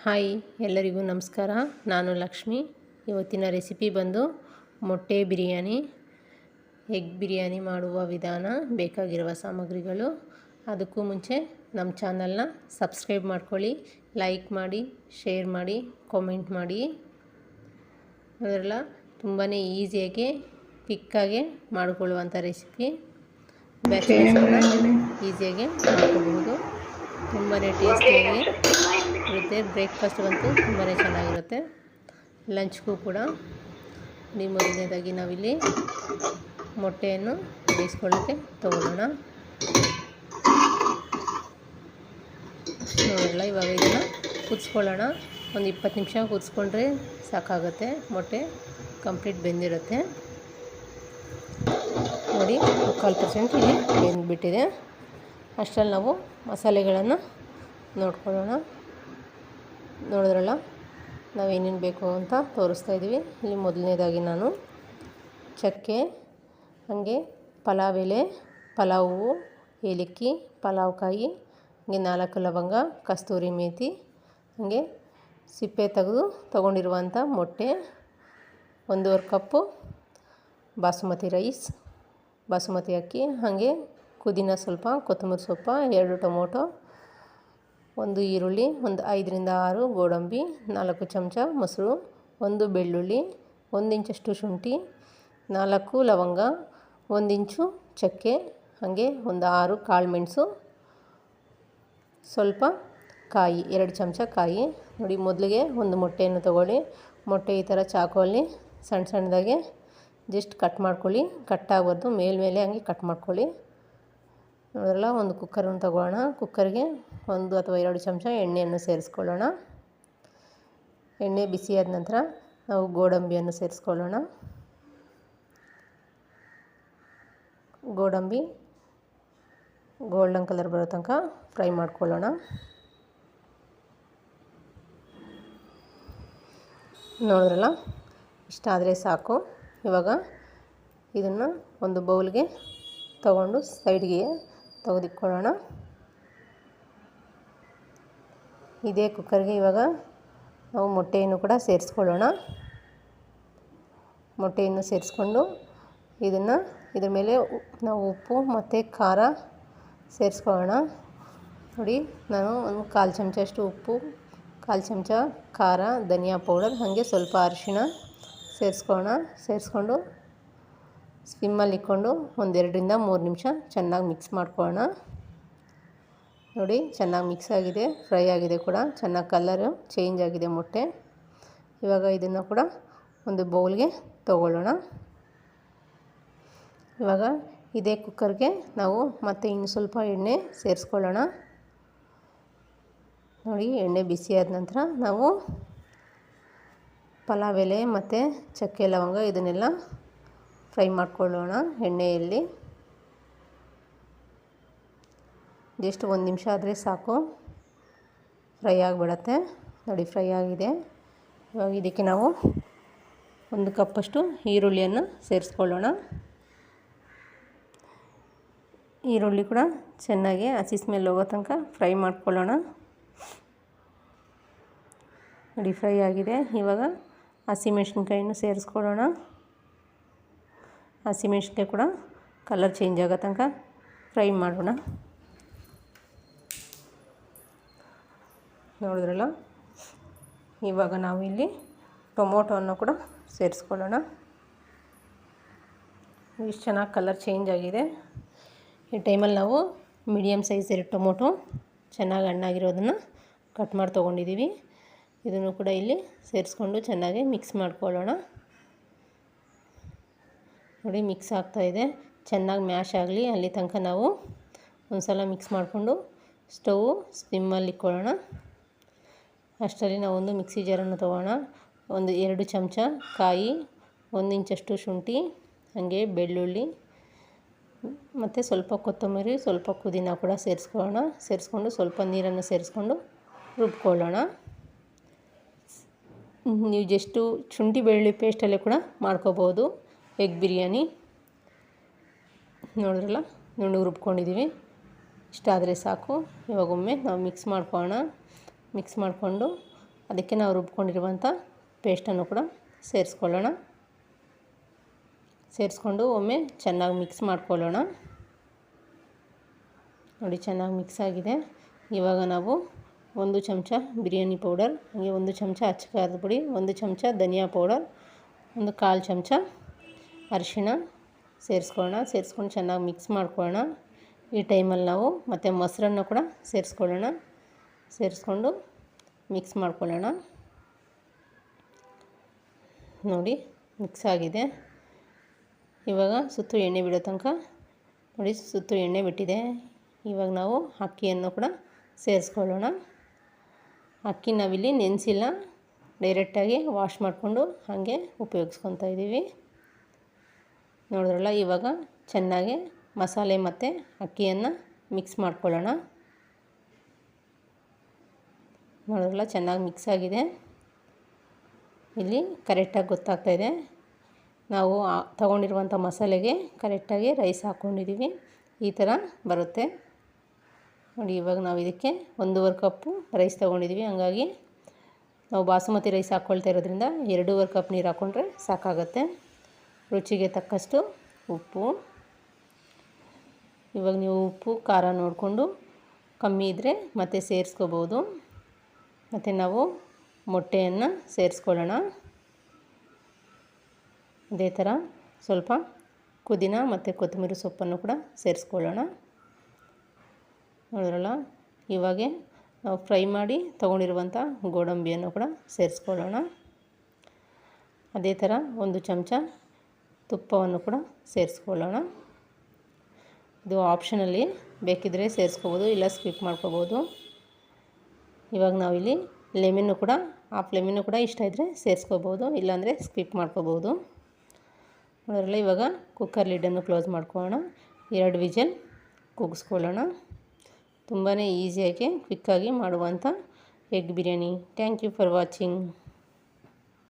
Hi ಎಲ್ಲರಿಗೂ ನಮಸ್ಕಾರ. ನಾನು ಲಕ್ಷ್ಮಿ. ಇವತ್ತಿನ ರೆಸಿಪಿ ಬಂದು ಮೊಟ್ಟೆ ಬಿರಿಯಾನಿ, ಎಗ್ ಬಿರಿಯಾನಿ ಮಾಡುವ ವಿಧಾನ. ಬೇಕಾಗಿರುವ ಸಾಮಗ್ರಿಗಳು. ಅದಕ್ಕೂ ಮುಂಚೆ ನಮ್ಮ ಚಾನಲ್ನ ಸಬ್ಸ್ಕ್ರೈಬ್ ಮಾಡ್ಕೊಳ್ಳಿ, ಲೈಕ್ ಮಾಡಿ, ಶೇರ್ ಮಾಡಿ, ಕಾಮೆಂಟ್ ಮಾಡಿ. ಅದರೆಲ್ಲ ತುಂಬಾ ಈಸಿಯಾಗಿ ಕ್ವಿಕ್ಕಾಗಿ ಮಾಡಿಕೊಳ್ಳುವಂಥ ರೆಸಿಪಿ. ಬ್ಯಾಚಲರ್ಸ್ ಈಸಿಯಾಗಿ ಮಾಡ್ಕೊಳ್ಬಹುದು. ತುಂಬಾ ಟೇಸ್ಟಿಯಾಗಿ ಇರುತ್ತೆ. ಬ್ರೇಕ್ಫಾಸ್ಟ್ಗಂತೂ ತುಂಬಾ ಚೆನ್ನಾಗಿರುತ್ತೆ, ಲಂಚ್ಗೂ ಕೂಡ. ಮೊದಲನೇದಾಗಿ ನಾವಿಲ್ಲಿ ಮೊಟ್ಟೆಯನ್ನು ಬೇಯಿಸ್ಕೊಳ್ಳೋಕ್ಕೆ ತಗೊಳ್ಳೋಣ. ನೋಡೋಲ್ಲ, ಇವಾಗ ಇದನ್ನು ಕುದಿಸ್ಕೊಳ್ಳೋಣ. ಒಂದು 20 ನಿಮಿಷ ಕುದಿಸ್ಕೊಂಡ್ರೆ ಸಾಕಾಗುತ್ತೆ. ಮೊಟ್ಟೆ ಕಂಪ್ಲೀಟ್ ಬೆಂದಿರುತ್ತೆ. ನೋಡಿ, 1/4% ಇಲ್ಲಿ ಬೆಂದ್ಬಿಟ್ಟಿದೆ. ಅಷ್ಟರಲ್ಲಿ ನಾವು ಮಸಾಲೆಗಳನ್ನು ನೋಡ್ಕೊಳ್ಳೋಣ. ನೋಡಿದ್ರಲ್ಲ, ನಾವೇನೇನು ಬೇಕು ಅಂತ ತೋರಿಸ್ತಾ ಇದ್ದೀವಿ. ಇಲ್ಲಿ ಮೊದಲನೇದಾಗಿ ನಾನು ಚಕ್ಕೆ, ಹಾಗೆ ಪಲಾವ್ ಎಲೆ, ಪಲಾವ್ ಹೂವು, ಏಲಕ್ಕಿ, ಪಲಾವ್ ಕಾಯಿ, ಹಾಗೆ 4 ಲವಂಗ, ಕಸ್ತೂರಿ ಮೇಥಿ, ಹಾಗೆ ಸಿಪ್ಪೆ ತೆಗೆದು ತೊಗೊಂಡಿರುವಂಥ ಮೊಟ್ಟೆ, 1.5 ಕಪ್ಪು ಬಾಸುಮತಿ ರೈಸ್, ಬಾಸುಮತಿ ಅಕ್ಕಿ, ಹಾಗೆ ಪುದೀನ ಸ್ವಲ್ಪ, ಕೊತ್ತಂಬರಿ ಸೊಪ್ಪು, 2 ಟೊಮೊಟೊ, 1 ಈರುಳ್ಳಿ, ಒಂದು 5 ರಿಂದ 6 ಗೋಡಂಬಿ, 4 ಚಮಚ ಮೊಸರು, 1 ಬೆಳ್ಳುಳ್ಳಿ, 1 ಇಂಚಷ್ಟು ಶುಂಠಿ, 4 ಲವಂಗ, 1 ಇಂಚು ಚಕ್ಕೆ, ಹಾಗೆ ಒಂದು 6 ಕಾಳು ಮೆಣಸು, ಸ್ವಲ್ಪ ಕಾಯಿ, 2 ಚಮಚ ಕಾಯಿ. ನೋಡಿ, ಮೊದಲಿಗೆ ಒಂದು ಮೊಟ್ಟೆಯನ್ನು ತಗೊಳ್ಳಿ. ಮೊಟ್ಟೆ ಈ ಥರ ಚಾಕುವಲ್ಲಿ ಸಣ್ಣ ಸಣ್ಣದಾಗೆ ಜಸ್ಟ್ ಕಟ್ ಮಾಡ್ಕೊಳ್ಳಿ. ಕಟ್ಟಾಗಬಾರ್ದು, ಮೇಲ್ಮೇಲೆ ಹಂಗೆ ಕಟ್ ಮಾಡ್ಕೊಳ್ಳಿ. ನೋಡೋಲ್ಲ, ಒಂದು ಕುಕ್ಕರನ್ನು ತಗೊಳ್ಳೋಣ. ಕುಕ್ಕರ್ಗೆ 1 ಅಥವಾ 2 ಚಮಚ ಎಣ್ಣೆಯನ್ನು ಸೇರಿಸ್ಕೊಳ್ಳೋಣ. ಎಣ್ಣೆ ಬಿಸಿಯಾದ ನಂತರ ನಾವು ಗೋಡಂಬಿಯನ್ನು ಸೇರಿಸ್ಕೊಳ್ಳೋಣ. ಗೋಡಂಬಿ ಗೋಲ್ಡನ್ ಕಲರ್ ಬರೋ ತನಕ ಫ್ರೈ ಮಾಡ್ಕೊಳ್ಳೋಣ. ನೋಡಿದ್ರಲ್ಲ, ಇಷ್ಟಾದರೆ ಸಾಕು. ಇವಾಗ ಇದನ್ನು ಒಂದು ಬೌಲ್ಗೆ ತಗೊಂಡು ಸೈಡ್ಗೆ ತೆಗೆದಿಟ್ಕೊಳ್ಳೋಣ. ಇದೇ ಕುಕ್ಕರ್ಗೆ ಇವಾಗ ನಾವು ಮೊಟ್ಟೆಯನ್ನು ಕೂಡ ಸೇರಿಸ್ಕೊಳ್ಳೋಣ. ಮೊಟ್ಟೆಯನ್ನು ಸೇರಿಸ್ಕೊಂಡು ಇದ್ರ ಮೇಲೆ ನಾವು ಉಪ್ಪು ಮತ್ತು ಖಾರ ಸೇರಿಸ್ಕೊಳ್ಳೋಣ. ನೋಡಿ, ನಾನು ಒಂದು 1/4 ಚಮಚಷ್ಟು ಉಪ್ಪು, 1/4 ಚಮಚ ಖಾರ, ಧನಿಯಾ ಪೌಡರ್, ಹಾಗೆ ಸ್ವಲ್ಪ ಅರಿಶಿಣ ಸೇರಿಸ್ಕೊಳ್ಳೋಣ. ಸೇರಿಸ್ಕೊಂಡು ಸ್ಲಿಮ್ಮಲ್ಲಿ ಇಟ್ಕೊಂಡು 1 ರಿಂದ 3 ನಿಮಿಷ ಚೆನ್ನಾಗಿ ಮಿಕ್ಸ್ ಮಾಡ್ಕೊಳ್ಳೋಣ. ನೋಡಿ, ಚೆನ್ನಾಗಿ ಮಿಕ್ಸ್ ಆಗಿದೆ, ಫ್ರೈ ಆಗಿದೆ ಕೂಡ, ಚೆನ್ನಾಗಿ ಕಲರು ಚೇಂಜ್ ಆಗಿದೆ ಮೊಟ್ಟೆ. ಇವಾಗ ಇದನ್ನು ಕೂಡ ಒಂದು ಬೌಲ್ಗೆ ತಗೊಳ್ಳೋಣ. ಇವಾಗ ಇದೇ ಕುಕ್ಕರ್ಗೆ ನಾವು ಮತ್ತೆ ಇನ್ನು ಸ್ವಲ್ಪ ಎಣ್ಣೆ ಸೇರಿಸ್ಕೊಳ್ಳೋಣ. ನೋಡಿ, ಎಣ್ಣೆ ಬಿಸಿಯಾದ ನಂತರ ನಾವು ಪಲಾವ್ ಎಲೆ ಮತ್ತು ಚಕ್ಕೆ ಲವಂಗ ಇದನ್ನೆಲ್ಲ ಫ್ರೈ ಮಾಡ್ಕೊಳ್ಳೋಣ ಎಣ್ಣೆಯಲ್ಲಿ. ಜಸ್ಟ್ 1 ನಿಮಿಷ ಆದರೆ ಸಾಕು, ಫ್ರೈ ಆಗಿಬಿಡತ್ತೆ. ನೋಡಿ, ಫ್ರೈ ಆಗಿದೆ. ಇವಾಗ ಇದಕ್ಕೆ ನಾವು 1 ಕಪ್ಪಷ್ಟು ಈರುಳ್ಳಿಯನ್ನು ಸೇರಿಸ್ಕೊಳ್ಳೋಣ. ಈರುಳ್ಳಿ ಕೂಡ ಚೆನ್ನಾಗಿ ಹಸಿ ಸ್ಮೆಲ್ ಹೋಗೋ ತನಕ ಫ್ರೈ ಮಾಡ್ಕೊಳ್ಳೋಣ. ನೋಡಿ, ಫ್ರೈ ಆಗಿದೆ. ಇವಾಗ ಹಸಿಮೆಣ್ಸಿನ್ಕಾಯನ್ನು ಸೇರಿಸ್ಕೊಳ್ಳೋಣ. ಹಸಿಮೆಣ್ಸಿನ್ಕಾಯಿ ಕೂಡ ಕಲರ್ ಚೇಂಜ್ ಆಗೋ ತನಕ ಫ್ರೈ ಮಾಡೋಣ. ನೋಡಿದ್ರಲ್ಲ, ಇವಾಗ ನಾವು ಇಲ್ಲಿ ಟೊಮೊಟೊವನ್ನು ಕೂಡ ಸೇರಿಸ್ಕೊಳ್ಳೋಣ. ಇಷ್ಟು ಚೆನ್ನಾಗಿ ಕಲರ್ ಚೇಂಜ್ ಆಗಿದೆ. ಈ ಟೈಮಲ್ಲಿ ನಾವು ಮೀಡಿಯಮ್ ಸೈಜ್ 2 ಟೊಮೊಟೊ ಚೆನ್ನಾಗಿ ಹಣ್ಣಾಗಿರೋದನ್ನು ಕಟ್ ಮಾಡಿ ತೊಗೊಂಡಿದ್ದೀವಿ. ಇದನ್ನು ಕೂಡ ಇಲ್ಲಿ ಸೇರಿಸ್ಕೊಂಡು ಚೆನ್ನಾಗಿ ಮಿಕ್ಸ್ ಮಾಡ್ಕೊಳ್ಳೋಣ. ನೋಡಿ, ಮಿಕ್ಸ್ ಆಗ್ತಾಯಿದೆ. ಚೆನ್ನಾಗಿ ಮ್ಯಾಶ್ ಆಗಲಿ, ಅಲ್ಲಿ ತನಕ ನಾವು ಒಂದು ಸಲ ಮಿಕ್ಸ್ ಮಾಡಿಕೊಂಡು ಸ್ಟವ್ ಸ್ಲಿಮ್ಮಲ್ಲಿ ಇಟ್ಕೊಳ್ಳೋಣ. ಅಷ್ಟರಲ್ಲಿ ನಾವೊಂದು ಮಿಕ್ಸಿ ಜಾರನ್ನು ತೊಗೊಳ್ಳೋಣ. 2 ಚಮಚ ಕಾಯಿ, 1 ಇಂಚಷ್ಟು ಶುಂಠಿ, ಹಾಗೆ ಬೆಳ್ಳುಳ್ಳಿ ಮತ್ತು ಸ್ವಲ್ಪ ಕೊತ್ತಂಬರಿ, ಸ್ವಲ್ಪ ಪುದೀನ ಕೂಡ ಸೇರಿಸ್ಕೊಳ್ಳೋಣ. ಸೇರಿಸ್ಕೊಂಡು ಸ್ವಲ್ಪ ನೀರನ್ನು ಸೇರಿಸ್ಕೊಂಡು ರುಬ್ಕೊಳ್ಳೋಣ. ನೀವು ಜಸ್ಟು ಶುಂಠಿ ಬೆಳ್ಳುಳ್ಳಿ ಪೇಸ್ಟಲ್ಲೇ ಕೂಡ ಮಾಡ್ಕೋಬೋದು ಎಗ್ ಬಿರಿಯಾನಿ. ನೋಡಿದ್ರಲ್ಲ, ನುಣ್ಣಗೆ ರುಬ್ಕೊಂಡಿದ್ದೀವಿ. ಇಷ್ಟಾದರೆ ಸಾಕು. ಇವಾಗೊಮ್ಮೆ ನಾವು ಮಿಕ್ಸ್ ಮಾಡ್ಕೊಳ್ಳೋಣ. ಮಿಕ್ಸ್ ಮಾಡಿಕೊಂಡು ಅದಕ್ಕೆ ನಾವು ರುಬ್ಕೊಂಡಿರುವಂಥ ಪೇಸ್ಟನ್ನು ಕೂಡ ಸೇರಿಸ್ಕೊಳ್ಳೋಣ. ಸೇರಿಸ್ಕೊಂಡು ಒಮ್ಮೆ ಚೆನ್ನಾಗಿ ಮಿಕ್ಸ್ ಮಾಡ್ಕೊಳ್ಳೋಣ. ನೋಡಿ ಚೆನ್ನಾಗಿ ಮಿಕ್ಸ್ ಆಗಿದೆ. ಇವಾಗ ನಾವು 1 ಚಮಚ ಬಿರಿಯಾನಿ ಪೌಡರ್, ಹಾಗೆ 1 ಚಮಚ ಅಚ್ಚ ಖಾರದ ಪುಡಿ, 1 ಚಮಚ ಧನಿಯಾ ಪೌಡರ್, 1/4 ಚಮಚ ಅರಿಶಿಣ ಸೇರಿಸ್ಕೊಳ್ಳೋಣ. ಸೇರಿಸ್ಕೊಂಡು ಚೆನ್ನಾಗಿ ಮಿಕ್ಸ್ ಮಾಡ್ಕೊಳ್ಳೋಣ. ಈ ಟೈಮಲ್ಲಿ ನಾವು ಮತ್ತು ಮೊಸರನ್ನು ಕೂಡ ಸೇರಿಸ್ಕೊಳ್ಳೋಣ. ಸೇರಿಸ್ಕೊಂಡು ಮಿಕ್ಸ್ ಮಾಡ್ಕೊಳ್ಳೋಣ. ನೋಡಿ ಮಿಕ್ಸ್ ಆಗಿದೆ. ಇವಾಗ ಸುತ್ತು ಎಣ್ಣೆ ಬಿಡೋ ತನಕ ನೋಡಿ ಸುತ್ತು ಎಣ್ಣೆ ಬಿಟ್ಟಿದೆ. ಇವಾಗ ನಾವು ಅಕ್ಕಿಯನ್ನು ಕೂಡ ಸೇರಿಸ್ಕೊಳ್ಳೋಣ. ಅಕ್ಕಿ ನಾವಿಲ್ಲಿ ನೆನೆಸಿಲ್ಲ, ಡೈರೆಕ್ಟಾಗಿ ವಾಶ್ ಮಾಡಿಕೊಂಡು ಹಾಗೆ ಉಪಯೋಗಿಸ್ಕೊತಾ ಇದ್ದೀವಿ. ನೋಡಿದ್ರಲ್ಲ, ಇವಾಗ ಚೆನ್ನಾಗಿ ಮಸಾಲೆ ಮತ್ತು ಅಕ್ಕಿಯನ್ನು ಮಿಕ್ಸ್ ಮಾಡ್ಕೊಳ್ಳೋಣ. ನೋಡಿದ್ರಲ್ಲ, ಚೆನ್ನಾಗಿ ಮಿಕ್ಸ್ ಆಗಿದೆ. ಇಲ್ಲಿ ಕರೆಕ್ಟಾಗಿ ಗೊತ್ತಾಗ್ತಾಯಿದೆ. ನಾವು ತೊಗೊಂಡಿರುವಂಥ ಮಸಾಲೆಗೆ ಕರೆಕ್ಟಾಗಿ ರೈಸ್ ಹಾಕ್ಕೊಂಡಿದ್ದೀವಿ. ಈ ಥರ ಬರುತ್ತೆ ನೋಡಿ. ಇವಾಗ ನಾವು ಇದಕ್ಕೆ 1.5 ಕಪ್ಪು ರೈಸ್ ತೊಗೊಂಡಿದ್ದೀವಿ. ಹಂಗಾಗಿ ನಾವು ಬಾಸುಮತಿ ರೈಸ್ ಹಾಕ್ಕೊಳ್ತಾ ಇರೋದ್ರಿಂದ 2.5 ಕಪ್ ನೀರು ಹಾಕ್ಕೊಂಡ್ರೆ ಸಾಕಾಗುತ್ತೆ. ರುಚಿಗೆ ತಕ್ಕಷ್ಟು ಉಪ್ಪು. ಇವಾಗ ನೀವು ಉಪ್ಪು ಖಾರ ನೋಡಿಕೊಂಡು ಕಮ್ಮಿ ಇದ್ದರೆ ಮತ್ತೆ ಸೇರಿಸ್ಕೋಬೋದು. ಮತ್ತು ನಾವು ಮೊಟ್ಟೆಯನ್ನು ಸೇರಿಸ್ಕೊಳ್ಳೋಣ. ಅದೇ ಥರ ಸ್ವಲ್ಪ ಪುದೀನ ಮತ್ತು ಕೊತ್ತಂಬರಿ ಸೊಪ್ಪನ್ನು ಕೂಡ ಸೇರಿಸ್ಕೊಳ್ಳೋಣ. ನೋಡಿದ್ರಲ್ಲ, ಇವಾಗೆ ನಾವು ಫ್ರೈ ಮಾಡಿ ತೊಗೊಂಡಿರುವಂಥ ಗೋಡಂಬಿಯನ್ನು ಕೂಡ ಸೇರಿಸ್ಕೊಳ್ಳೋಣ. ಅದೇ ಥರ 1 ಚಮಚ ತುಪ್ಪವನ್ನು ಕೂಡ ಸೇರಿಸ್ಕೊಳ್ಳೋಣ. ಇದು ಆಪ್ಷನಲ್ಲಿ, ಬೇಕಿದ್ದರೆ ಸೇರಿಸ್ಕೋಬೋದು, ಇಲ್ಲ ಸ್ಕಿಪ್ ಮಾಡ್ಕೋಬೋದು. ಇವಾಗ ನಾವಿಲ್ಲಿ ಲೆಮನ್ನು ಕೂಡ ಹಾಫ್ ಲೆಮನ್ನು ಕೂಡ ಇಷ್ಟ ಇದ್ದರೆ ಸೇರಿಸ್ಕೋಬೋದು, ಇಲ್ಲಾಂದರೆ ಸ್ಕಿಪ್ ಮಾಡ್ಕೋಬೋದು. ಅದರಲ್ಲ ಇವಾಗ ಕುಕ್ಕರ್ ಲಿಡ್ಡನ್ನು ಕ್ಲೋಸ್ ಮಾಡ್ಕೊಳ್ಳೋಣ. 2 ವಿಜಲ್ ಕೂಗಿಸ್ಕೊಳ್ಳೋಣ. ತುಂಬಾ ಈಸಿಯಾಗಿ ಕ್ವಿಕ್ಕಾಗಿ ಮಾಡುವಂಥ egg biryani. Thank you for watching.